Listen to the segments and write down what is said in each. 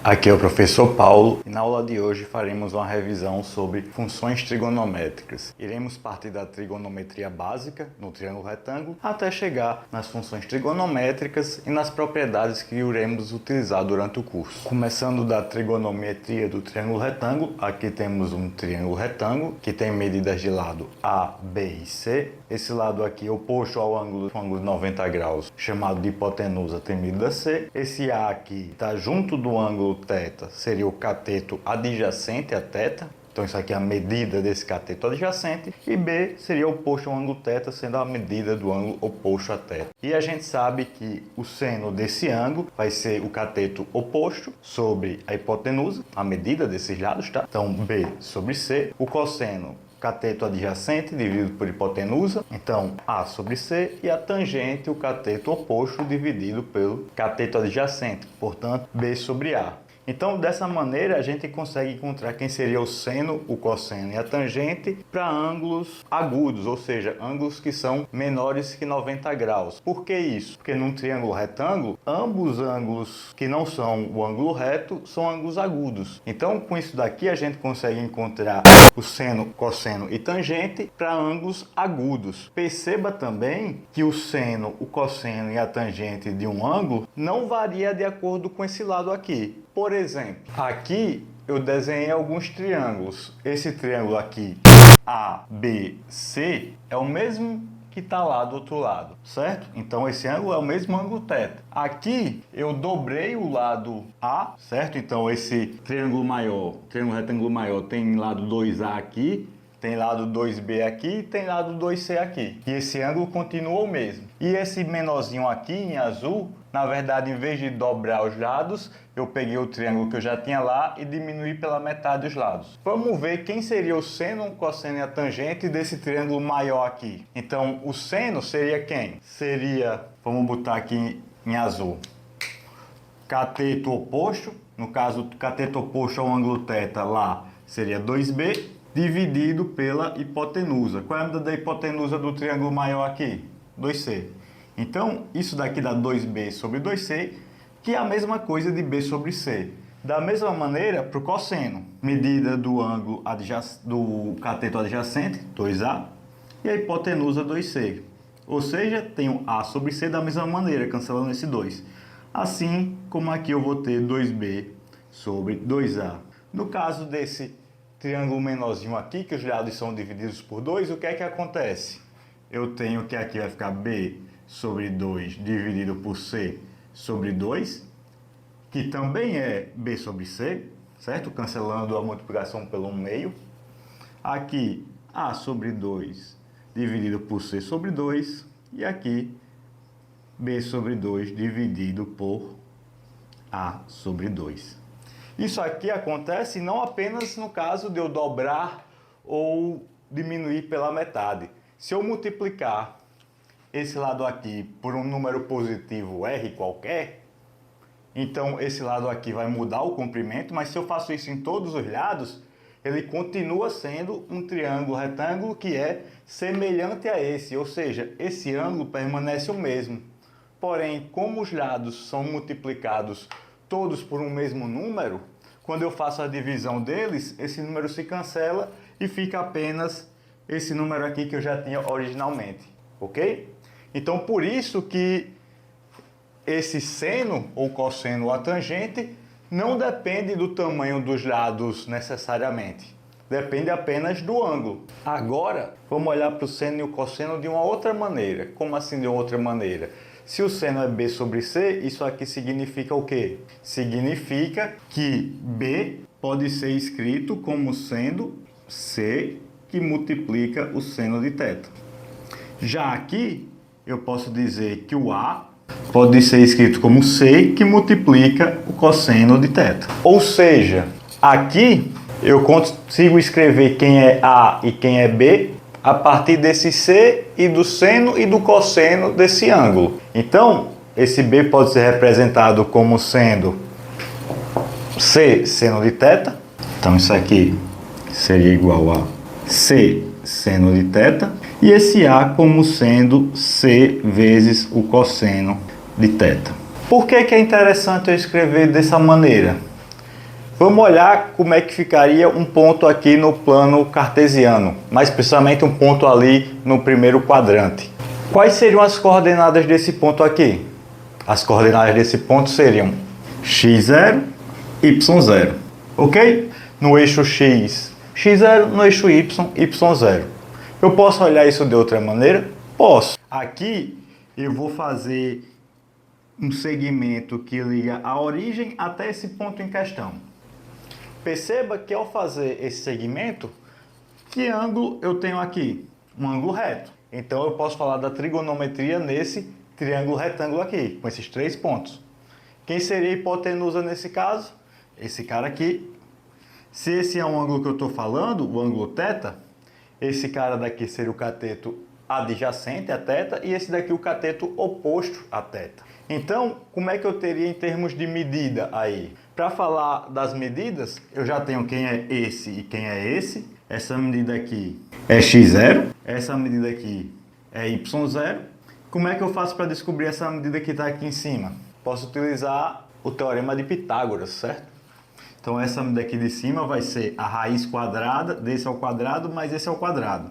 Aqui é o professor Paulo e na aula de hoje faremos uma revisão sobre funções trigonométricas. Iremos partir da trigonometria básica no triângulo retângulo até chegar nas funções trigonométricas e nas propriedades que iremos utilizar durante o curso. Começando da trigonometria do triângulo retângulo, aqui temos um triângulo retângulo que tem medidas de lado A, B e C. Esse lado aqui oposto ao ângulo de 90 graus, chamado de hipotenusa, tem medida C. Esse A aqui está junto do ângulo θ, seria o cateto adjacente a θ. Então isso aqui é a medida desse cateto adjacente. E B seria oposto ao ângulo θ, sendo a medida do ângulo oposto a θ. E a gente sabe que o seno desse ângulo vai ser o cateto oposto sobre a hipotenusa, a medida desses lados, tá? Então B sobre C. O cosseno, cateto adjacente dividido por hipotenusa, então A sobre C, e a tangente, o cateto oposto dividido pelo cateto adjacente, portanto B sobre A. Então, dessa maneira, a gente consegue encontrar quem seria o seno, o cosseno e a tangente para ângulos agudos, ou seja, ângulos que são menores que 90 graus. Por que isso? Porque num triângulo retângulo, ambos ângulos que não são o ângulo reto são ângulos agudos. Então, com isso daqui, a gente consegue encontrar o seno, cosseno e tangente para ângulos agudos. Perceba também que o seno, o cosseno e a tangente de um ângulo não varia de acordo com esse lado aqui. Por exemplo, aqui eu desenhei alguns triângulos. Esse triângulo aqui, ABC, é o mesmo que está lá do outro lado, certo? Então esse ângulo é o mesmo ângulo θ. Aqui eu dobrei o lado A, certo? Então esse triângulo maior, triângulo retângulo maior, tem lado 2A aqui, tem lado 2B aqui e tem lado 2C aqui. E esse ângulo continua o mesmo. E esse menorzinho aqui em azul, na verdade, em vez de dobrar os lados, eu peguei o triângulo que eu já tinha lá e diminuí pela metade os lados. Vamos ver quem seria o seno, o cosseno e a tangente desse triângulo maior aqui. Então, o seno seria quem? Seria, vamos botar aqui em azul, cateto oposto. No caso, o cateto oposto ao ângulo θ lá seria 2B, dividido pela hipotenusa. Qual é a medida da hipotenusa do triângulo maior aqui? 2C. Então, isso daqui dá 2B sobre 2C, que é a mesma coisa de B sobre C. Da mesma maneira, para o cosseno, medida do ângulo do cateto adjacente, 2A, e a hipotenusa, 2C. Ou seja, tenho A sobre C da mesma maneira, cancelando esse 2. Assim como aqui eu vou ter 2B sobre 2A. No caso desse triângulo menorzinho aqui, que os lados são divididos por 2, o que é que acontece? Eu tenho que aqui vai ficar B sobre 2 dividido por C sobre 2, que também é B sobre C, certo? Cancelando a multiplicação pelo meio. Aqui, A sobre 2 dividido por C sobre 2, e aqui, B sobre 2 dividido por A sobre 2. Isso aqui acontece não apenas no caso de eu dobrar ou diminuir pela metade. Se eu multiplicar esse lado aqui por um número positivo R qualquer, então esse lado aqui vai mudar o comprimento, mas se eu faço isso em todos os lados, ele continua sendo um triângulo retângulo que é semelhante a esse, ou seja, esse ângulo permanece o mesmo. Porém, como os lados são multiplicados todos por um mesmo número, quando eu faço a divisão deles, esse número se cancela e fica apenas esse número aqui que eu já tinha originalmente, ok? Então, por isso que esse seno, ou cosseno, ou a tangente, não depende do tamanho dos lados necessariamente. Depende apenas do ângulo. Agora, vamos olhar para o seno e o cosseno de uma outra maneira. Como assim de uma outra maneira? Se o seno é B sobre C, isso aqui significa o quê? Significa que B pode ser escrito como sendo C que multiplica o seno de θ. Já aqui, eu posso dizer que o A pode ser escrito como C que multiplica o cosseno de θ. Ou seja, aqui eu consigo escrever quem é A e quem é B a partir desse C e do seno e do cosseno desse ângulo. Então, esse B pode ser representado como sendo C seno de θ. Então, isso aqui seria igual a C seno de θ. E esse A como sendo C vezes o cosseno de θ. Por que é interessante eu escrever dessa maneira? Vamos olhar como é que ficaria um ponto aqui no plano cartesiano, mais precisamente um ponto ali no primeiro quadrante. Quais seriam as coordenadas desse ponto aqui? As coordenadas desse ponto seriam x0, y0, ok? No eixo x, x0, no eixo y, y0. Eu posso olhar isso de outra maneira? Posso. Aqui eu vou fazer um segmento que liga a origem até esse ponto em questão. Perceba que ao fazer esse segmento, que ângulo eu tenho aqui? Um ângulo reto. Então eu posso falar da trigonometria nesse triângulo retângulo aqui, com esses 3 pontos. Quem seria a hipotenusa nesse caso? Esse cara aqui. Se esse é um ângulo que eu estou falando, o ângulo θ, esse cara daqui seria o cateto adjacente a θ e esse daqui o cateto oposto a θ. Então, como é que eu teria em termos de medida aí? Para falar das medidas, eu já tenho quem é esse e quem é esse. Essa medida aqui é x0, essa medida aqui é y0. Como é que eu faço para descobrir essa medida que está aqui em cima? Posso utilizar o teorema de Pitágoras, certo? Então essa medida aqui de cima vai ser a raiz quadrada desse ao quadrado mais esse ao quadrado.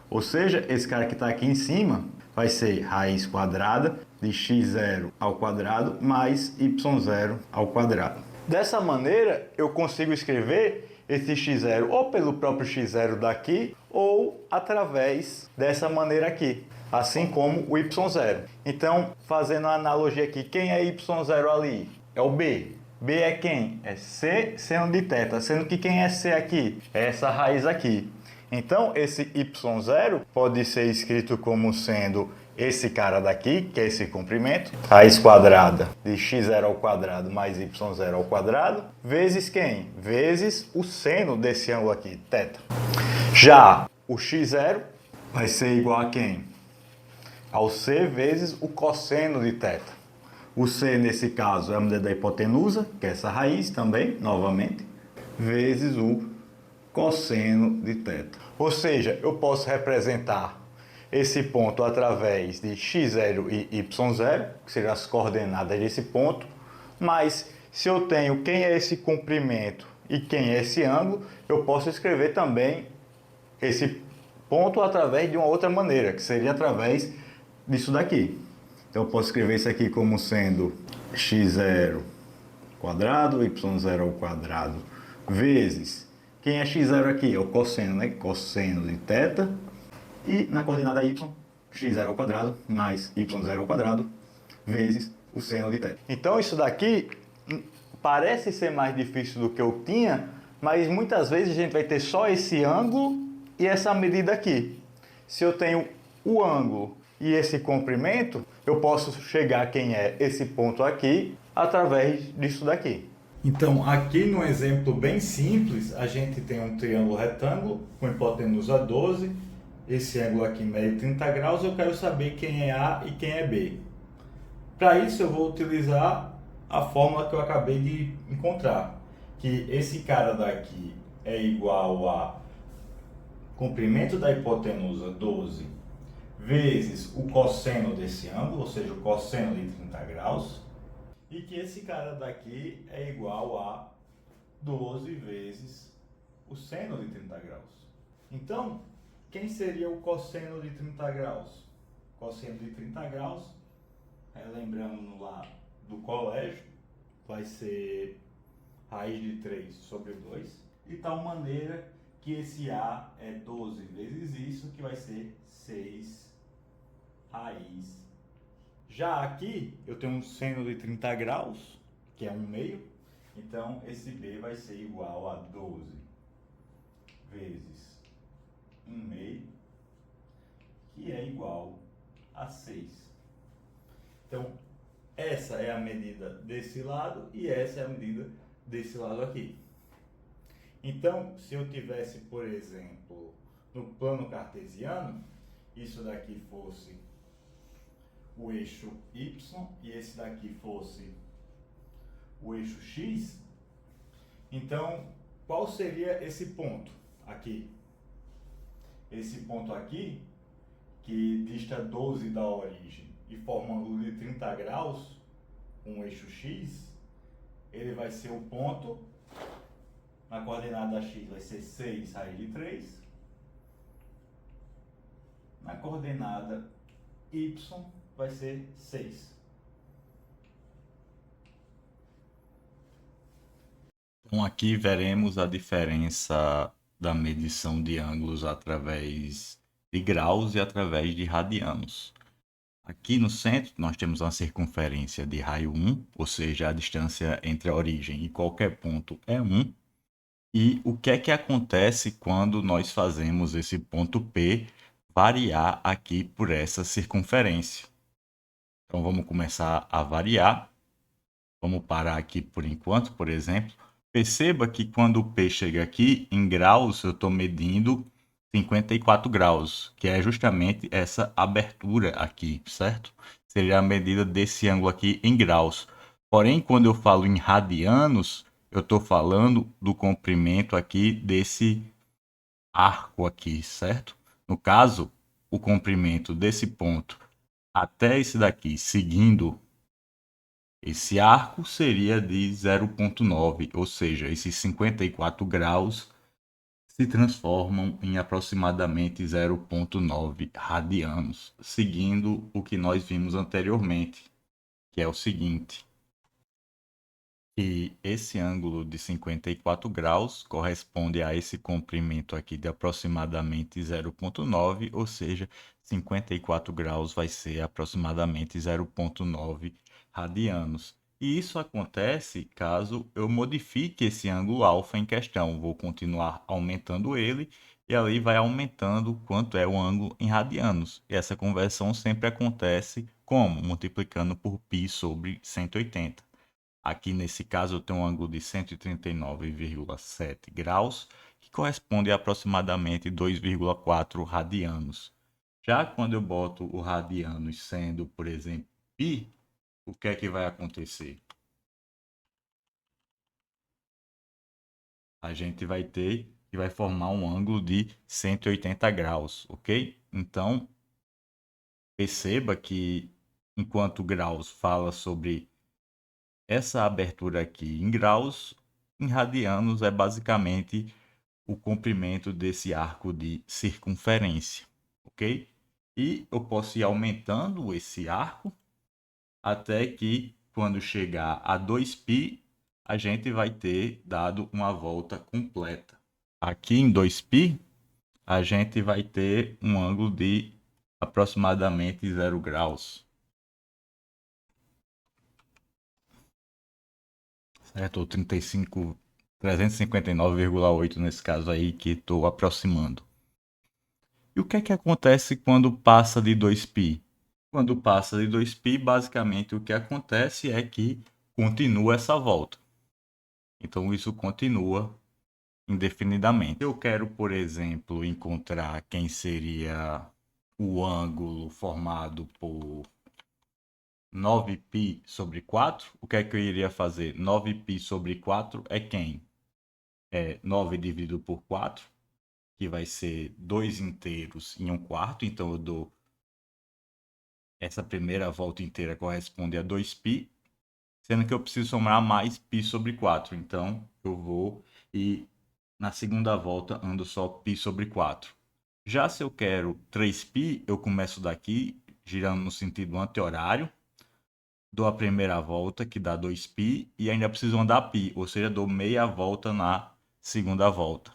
Ou seja, esse cara que está aqui em cima vai ser raiz quadrada de x0 ao quadrado mais y0 ao quadrado. Dessa maneira, eu consigo escrever esse x0 ou pelo próprio x0 daqui ou através dessa maneira aqui, assim como o y0. Então, fazendo a analogia aqui, quem é y0 ali? É o b. B é quem? É c seno de θ, sendo que quem é c aqui? É essa raiz aqui. Então, esse y0 pode ser escrito como sendo esse cara daqui, que é esse comprimento, raiz quadrada de x0 ao quadrado mais y0 ao quadrado, vezes quem? Vezes o seno desse ângulo aqui, θ. Já o x0 vai ser igual a quem? Ao c vezes o cosseno de θ. O c, nesse caso, é a medida da hipotenusa, que é essa raiz também, novamente, vezes o cosseno de θ. Ou seja, eu posso representar esse ponto através de x0 e y0, que seriam as coordenadas desse ponto, mas se eu tenho quem é esse comprimento e quem é esse ângulo, eu posso escrever também esse ponto através de uma outra maneira, que seria através disso daqui. Então eu posso escrever isso aqui como sendo x0 quadrado, y0 ao quadrado, vezes, quem é x0 aqui? É o cosseno, né? Cosseno de θ. E na coordenada y, x0 ao quadrado mais y0 ao quadrado, vezes o seno de θ. Então isso daqui parece ser mais difícil do que eu tinha, mas muitas vezes a gente vai ter só esse ângulo e essa medida aqui. Se eu tenho o ângulo e esse comprimento, eu posso chegar a quem é esse ponto aqui através disso daqui. Então, aqui no exemplo bem simples, a gente tem um triângulo retângulo com hipotenusa 12. Esse ângulo aqui mede 30 graus, eu quero saber quem é A e quem é B. Para isso, eu vou utilizar a fórmula que eu acabei de encontrar, que esse cara daqui é igual a comprimento da hipotenusa 12 vezes o cosseno desse ângulo, ou seja, o cosseno de 30 graus, e que esse cara daqui é igual a 12 vezes o seno de 30 graus. Então, quem seria o cosseno de 30 graus? Cosseno de 30 graus, lembrando lá do colégio, vai ser raiz de 3 sobre 2, de tal maneira que esse A é 12 vezes isso, que vai ser 6 raiz. Já aqui, eu tenho um seno de 30 graus, que é 1/2, então esse B vai ser igual a 12 vezes 1/2, que é igual a 6. Então, essa é a medida desse lado e essa é a medida desse lado aqui. Então, se eu tivesse, por exemplo, no plano cartesiano, isso daqui fosse o eixo Y e esse daqui fosse o eixo X, então qual seria esse ponto aqui? Esse ponto aqui, que dista 12 da origem e forma um ângulo de 30 graus, um eixo X, ele vai ser o ponto Na coordenada x vai ser 6 raiz de 3. Na coordenada y vai ser 6. Então aqui veremos a diferença da medição de ângulos através de graus e através de radianos. Aqui no centro nós temos uma circunferência de raio 1, ou seja, a distância entre a origem e qualquer ponto é 1. E o que é que acontece quando nós fazemos esse ponto P variar aqui por essa circunferência? Então vamos começar a variar. Vamos parar aqui por enquanto, por exemplo. Perceba que quando o P chega aqui, em graus, eu estou medindo 54 graus, que é justamente essa abertura aqui, certo? Seria a medida desse ângulo aqui em graus. Porém, quando eu falo em radianos, eu estou falando do comprimento aqui desse arco aqui, certo? No caso, o comprimento desse ponto até esse daqui, seguindo esse arco, seria de 0,9, ou seja, esses 54 graus se transformam em aproximadamente 0,9 radianos, seguindo o que nós vimos anteriormente, que é o seguinte: que esse ângulo de 54 graus corresponde a esse comprimento aqui de aproximadamente 0,9, ou seja, 54 graus vai ser aproximadamente 0,9 radianos. E isso acontece caso eu modifique esse ângulo alfa em questão. Vou continuar aumentando ele e ali vai aumentando quanto é o ângulo em radianos. E essa conversão sempre acontece como? Multiplicando por π sobre 180. Aqui nesse caso eu tenho um ângulo de 139,7 graus, que corresponde a aproximadamente 2,4 radianos. Já quando eu boto o radianos sendo, por exemplo, π, o que é que vai acontecer? A gente vai ter que vai formar um ângulo de 180 graus, ok? Então, perceba que enquanto graus fala sobre essa abertura aqui em graus, em radianos é basicamente o comprimento desse arco de circunferência, ok? E eu posso ir aumentando esse arco até que quando chegar a 2π, a gente vai ter dado uma volta completa. Aqui em 2π, a gente vai ter um ângulo de aproximadamente 0 graus. Certo? Ou 359,8 nesse caso aí que estou aproximando. E o que é que acontece quando passa de 2π? Quando passa de 2π, basicamente o que acontece é que continua essa volta. Então isso continua indefinidamente. Se eu quero, por exemplo, encontrar quem seria o ângulo formado por 9π sobre 4, o que é que eu iria fazer? 9π sobre 4 é quem? É 9 dividido por 4, que vai ser 2 inteiros em 1/4. Então eu dou essa primeira volta inteira corresponde a 2π, sendo que eu preciso somar mais π sobre 4. Então eu vou e na segunda volta ando só π sobre 4. Já se eu quero 3π, eu começo daqui, girando no sentido anti-horário, dou a primeira volta, que dá 2π, e ainda preciso andar π, ou seja, dou meia volta na segunda volta.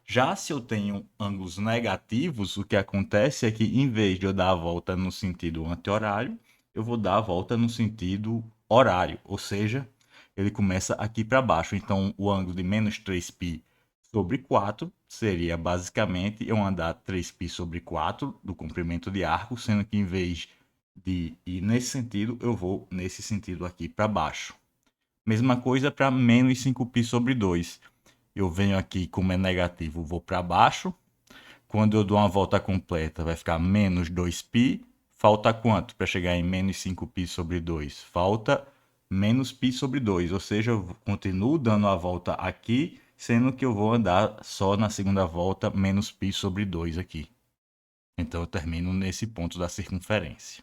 Já se eu tenho ângulos negativos, o que acontece é que em vez de eu dar a volta no sentido anti-horário, eu vou dar a volta no sentido horário, ou seja, ele começa aqui para baixo. Então, o ângulo de menos 3π sobre 4 seria basicamente eu andar 3π sobre 4 do comprimento de arco, sendo que em vez de ir nesse sentido, eu vou nesse sentido aqui para baixo. Mesma coisa para menos 5π sobre 2. Eu venho aqui, como é negativo, vou para baixo. Quando eu dou uma volta completa, vai ficar menos 2π. Falta quanto para chegar em menos 5π sobre 2? Falta menos π sobre 2, ou seja, eu continuo dando a volta aqui, sendo que eu vou andar só na segunda volta menos π sobre 2 aqui. Então eu termino nesse ponto da circunferência.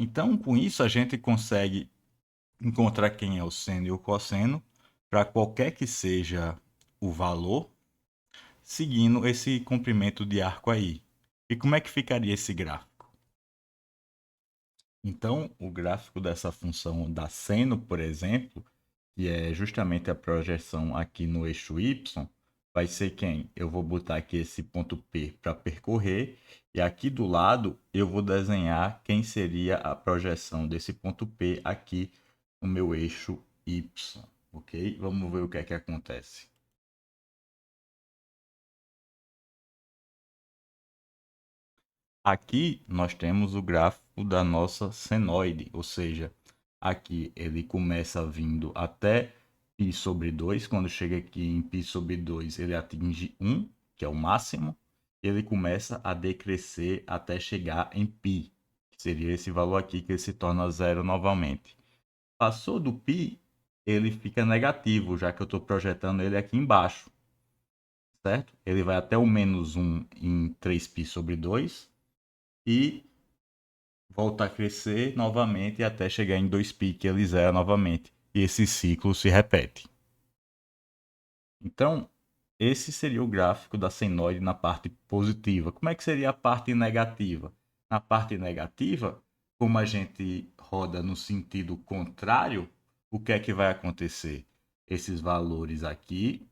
Então, com isso, a gente consegue encontrar quem é o seno e o cosseno para qualquer que seja o valor, seguindo esse comprimento de arco aí. E como é que ficaria esse gráfico? Então, o gráfico dessa função da seno, por exemplo, que é justamente a projeção aqui no eixo y, vai ser quem? Eu vou botar aqui esse ponto P para percorrer, e aqui do lado eu vou desenhar quem seria a projeção desse ponto P aqui no meu eixo y, ok? Vamos ver o que é que acontece. Aqui nós temos o gráfico da nossa senoide, ou seja, aqui ele começa vindo até π sobre 2, quando chega aqui em π sobre 2 ele atinge 1, que é o máximo, e ele começa a decrescer até chegar em π, que seria esse valor aqui que ele se torna zero novamente. Passou do π, ele fica negativo, já que eu estou projetando ele aqui embaixo, certo? Ele vai até o menos 1 em 3π sobre 2, e volta a crescer novamente até chegar em 2π, que ele zera novamente. E esse ciclo se repete. Então, esse seria o gráfico da senoide na parte positiva. Como é que seria a parte negativa? Na parte negativa, como a gente roda no sentido contrário, o que é que vai acontecer? Esses valores aqui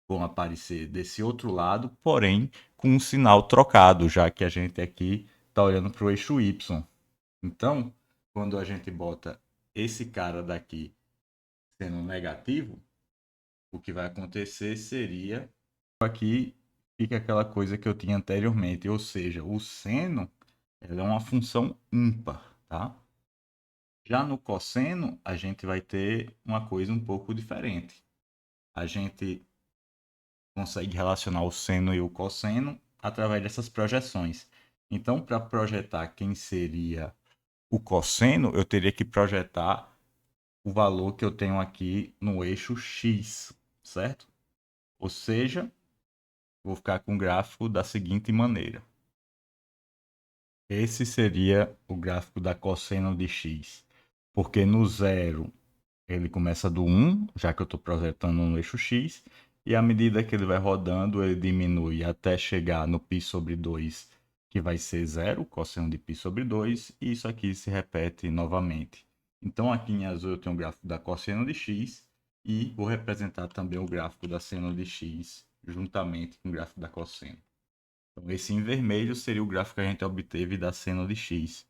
vão aparecer desse outro lado, porém com um sinal trocado, já que a gente aqui está olhando para o eixo Y. Então, quando a gente bota esse cara daqui sendo negativo, o que vai acontecer seria aqui fica aquela coisa que eu tinha anteriormente, ou seja, o seno ela é uma função ímpar, tá? Já no cosseno, a gente vai ter uma coisa um pouco diferente. A gente consegue relacionar o seno e o cosseno através dessas projeções. Então, para projetar quem seria o cosseno, eu teria que projetar o valor que eu tenho aqui no eixo X, certo? Ou seja, vou ficar com o gráfico da seguinte maneira. Esse seria o gráfico da cosseno de X, porque no zero ele começa do 1, já que eu estou projetando no eixo X, e à medida que ele vai rodando, ele diminui até chegar no π sobre 2, que vai ser zero, cosseno de π sobre 2, e isso aqui se repete novamente. Então aqui em azul eu tenho o gráfico da cosseno de x, e vou representar também o gráfico da seno de x, juntamente com o gráfico da cosseno. Então esse em vermelho seria o gráfico que a gente obteve da seno de x.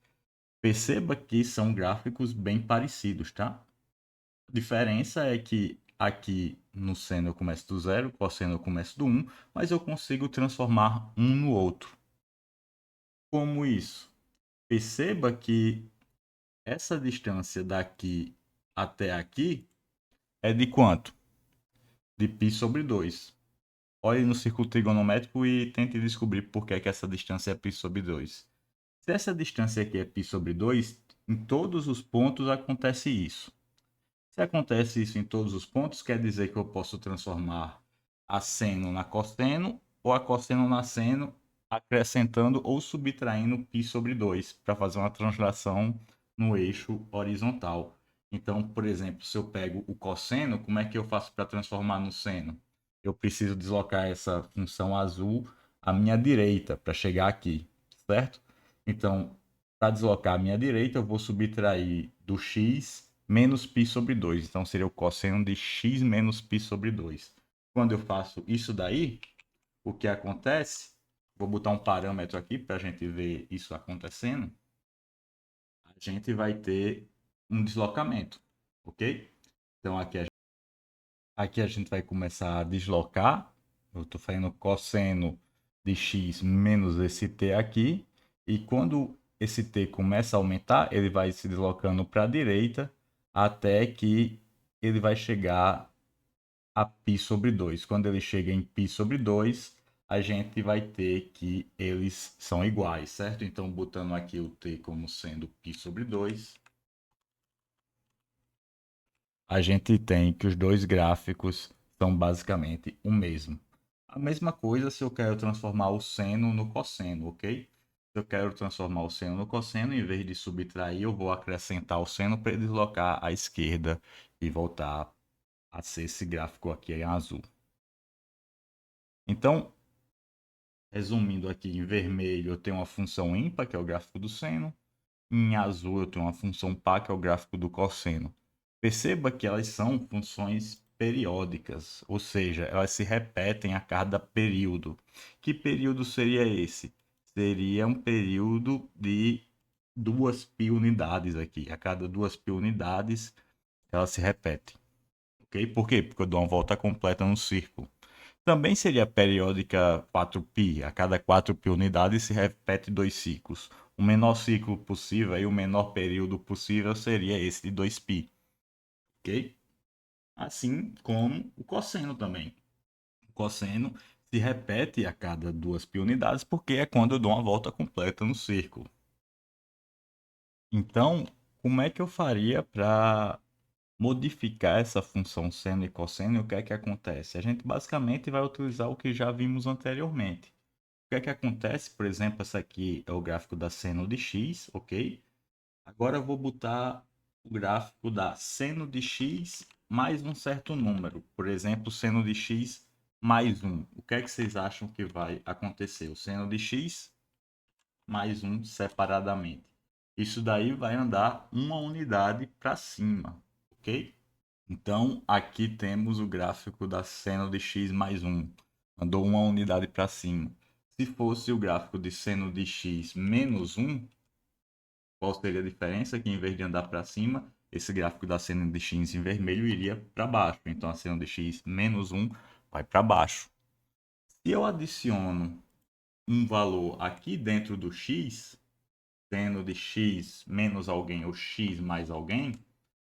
Perceba que são gráficos bem parecidos, tá? A diferença é que aqui no seno eu começo do zero, cosseno eu começo do 1, mas eu consigo transformar um no outro. Como isso? Perceba que essa distância daqui até aqui é de quanto? De π sobre 2. Olhe no círculo trigonométrico e tente descobrir por que, é que essa distância é π sobre 2. Se essa distância aqui é π sobre 2, em todos os pontos acontece isso. Se acontece isso em todos os pontos, quer dizer que eu posso transformar a seno na cosseno ou a cosseno na seno, acrescentando ou subtraindo π sobre 2 para fazer uma translação no eixo horizontal. Então, por exemplo, se eu pego o cosseno, como é que eu faço para transformar no seno? Eu preciso deslocar essa função azul à minha direita para chegar aqui, certo? Então, para deslocar à minha direita, eu vou subtrair do x menos π sobre 2. Então, seria o cosseno de x menos π sobre 2. Quando eu faço isso daí, o que acontece? Vou botar um parâmetro aqui para a gente ver isso acontecendo. A gente vai ter um deslocamento, ok? Então, aqui a gente vai começar a deslocar. Eu estou fazendo cosseno de x menos esse t aqui. E quando esse t começa a aumentar, ele vai se deslocando para a direita até que ele vai chegar a π sobre 2. Quando ele chega em π sobre 2, a gente vai ter que eles são iguais, certo? Então, botando aqui o t como sendo π sobre 2, a gente tem que os dois gráficos são basicamente o mesmo. A mesma coisa se eu quero transformar o seno no cosseno, ok? Se eu quero transformar o seno no cosseno, em vez de subtrair, eu vou acrescentar o seno para deslocar à esquerda e voltar a ser esse gráfico aqui em azul. Então, resumindo aqui, em vermelho eu tenho uma função ímpar, que é o gráfico do seno. Em azul eu tenho uma função par, que é o gráfico do cosseno. Perceba que elas são funções periódicas, ou seja, elas se repetem a cada período. Que período seria esse? Seria um período de 2π unidades aqui. A cada 2π unidades ela se repete. Ok? Por quê? Porque eu dou uma volta completa no círculo. Também seria periódica 4π. A cada 4π unidades se repete 2 ciclos. O menor ciclo possível e o menor período possível seria esse de 2π. Ok? Assim como o cosseno também. O cosseno se repete a cada 2π unidades porque é quando eu dou uma volta completa no círculo. Então, como é que eu faria para modificar essa função seno e cosseno? E o que é que acontece? A gente basicamente vai utilizar o que já vimos anteriormente. O que é que acontece? Por exemplo, essa aqui é o gráfico da seno de x, ok? Agora eu vou botar o gráfico da seno de x mais um certo número. Por exemplo, seno de x mais 1. O que é que vocês acham que vai acontecer? O seno de x mais 1 separadamente. Isso daí vai andar uma unidade para cima, ok? Então, aqui temos o gráfico da seno de x mais 1. Andou uma unidade para cima. Se fosse o gráfico de seno de x menos 1, qual seria a diferença? Que em vez de andar para cima, esse gráfico da seno de x em vermelho iria para baixo. Então, a seno de x menos 1 vai para baixo. Se eu adiciono um valor aqui dentro do x, seno de x menos alguém ou x mais alguém,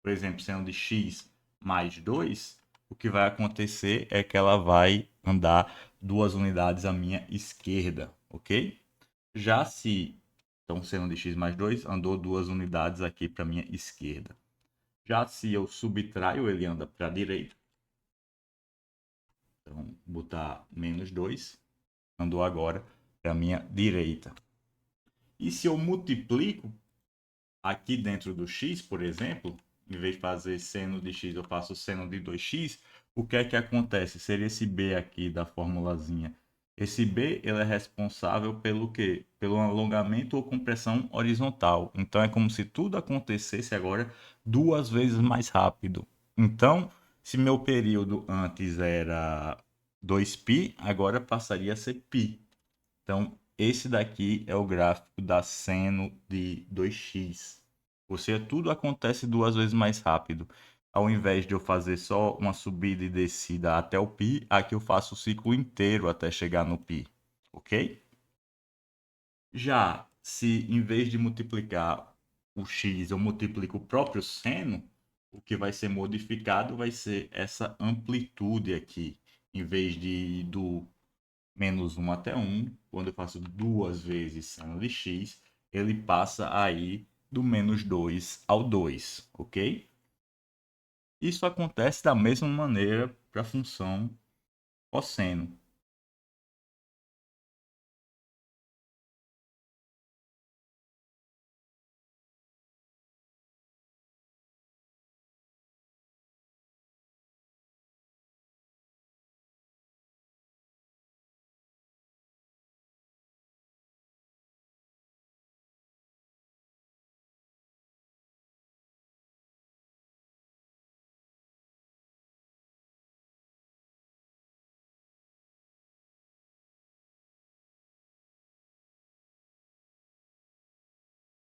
por exemplo, seno de x mais 2, o que vai acontecer é que ela vai andar 2 unidades à minha esquerda, ok? Já se, então, seno de x mais 2 andou 2 unidades aqui para a minha esquerda. Já se eu subtraio, ele anda para a direita. Então, botar menos 2, andou agora para a minha direita. E se eu multiplico aqui dentro do x, por exemplo, em vez de fazer seno de x, eu faço seno de 2x, o que é que acontece? Seria esse b aqui da formulazinha. Esse b ele é responsável pelo quê? Pelo alongamento ou compressão horizontal. Então é como se tudo acontecesse agora 2 vezes mais rápido. Então, se meu período antes era 2π, agora passaria a ser π. Então, esse daqui é o gráfico da seno de 2x. Ou seja, tudo acontece 2 vezes mais rápido. Ao invés de eu fazer só uma subida e descida até o π, aqui eu faço o ciclo inteiro até chegar no π. Ok? Já se em vez de multiplicar o x, eu multiplico o próprio seno, o que vai ser modificado vai ser essa amplitude aqui. Em vez de do menos 1 até 1, quando eu faço 2 vezes seno de x, ele passa aí do menos 2 ao 2, ok? Isso acontece da mesma maneira para a função cosseno.